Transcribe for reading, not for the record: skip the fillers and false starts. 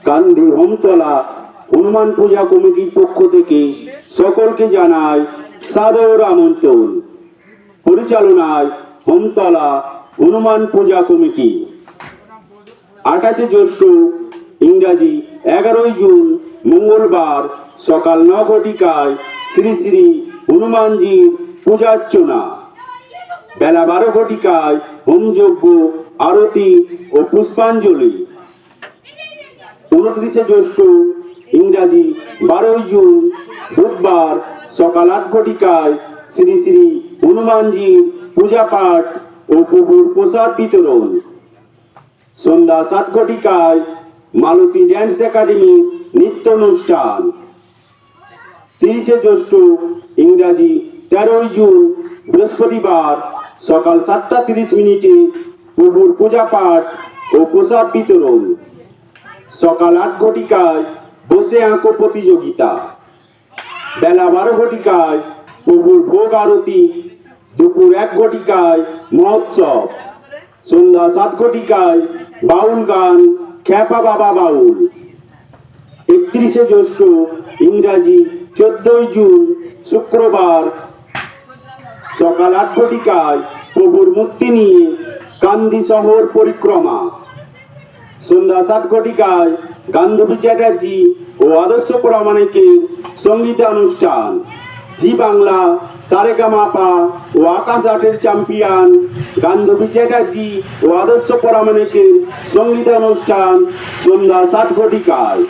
কান্দি হোমতলা হনুমান পূজা কমিটির পক্ষ থেকে সকলকে জানায় সাদর আমন্ত্রণ। পরিচালনায় হোমতলা হনুমান পূজা কমিটি। 28 জ্যৈষ্ঠ ইংরাজি 11 জুন মঙ্গলবার সকাল 9 ঘটিকায় শ্রী শ্রী হনুমানজির পূজার্চনা। বেলা 12 ঘটিকায় হোমযজ্ঞ, আরতি ও পুষ্পাঞ্জলি। 29 জ্যৈষ্ঠ ইংরাজি 12 জুন বুধবার সকাল 8 ঘটিকায় শ্রী শ্রী হনুমানজির পূজা পাঠ ও প্রভুর প্রসাদ বিতরণ। সন্ধ্যা 7 ঘটিকায় মালতী ড্যান্স একাডেমি নৃত্য অনুষ্ঠান। 30 জ্যৈষ্ঠ ইংরাজি 13 জুন বৃহস্পতিবার সকাল 7:30 প্রভুর পূজা পাঠ ও প্রসাদ বিতরণ। সকাল 8 ঘটিকায় বসে আঁকো প্রতিযোগিতা। বেলা 12 ঘটিকায় প্রভুর ভোগ আরতি। দুপুর 1 ঘটিকায় মহোৎসব। সন্ধ্যা 7 ঘটিকায় বাউল গান খ্যাপা বাবা বাউল। 31 জ্যৈষ্ঠ ইংরাজি 14 জুন শুক্রবার সকাল 8 ঘটিকায় প্রভুর মুক্তি নিয়ে কান্দি শহর পরিক্রমা। সন্ধ্যা 7 ঘটিকায় গান্ধবী চ্যাটার্জি ও আদর্শ প্রামাণিকের সঙ্গীতানুষ্ঠান। জি বাংলা, সারেগামাপা ও আকাশ আটের চ্যাম্পিয়ন গান্ধবী চ্যাটার্জি ও আদর্শ প্রামাণিকের সঙ্গীতানুষ্ঠান সন্ধ্যা 7 ঘটিকায়।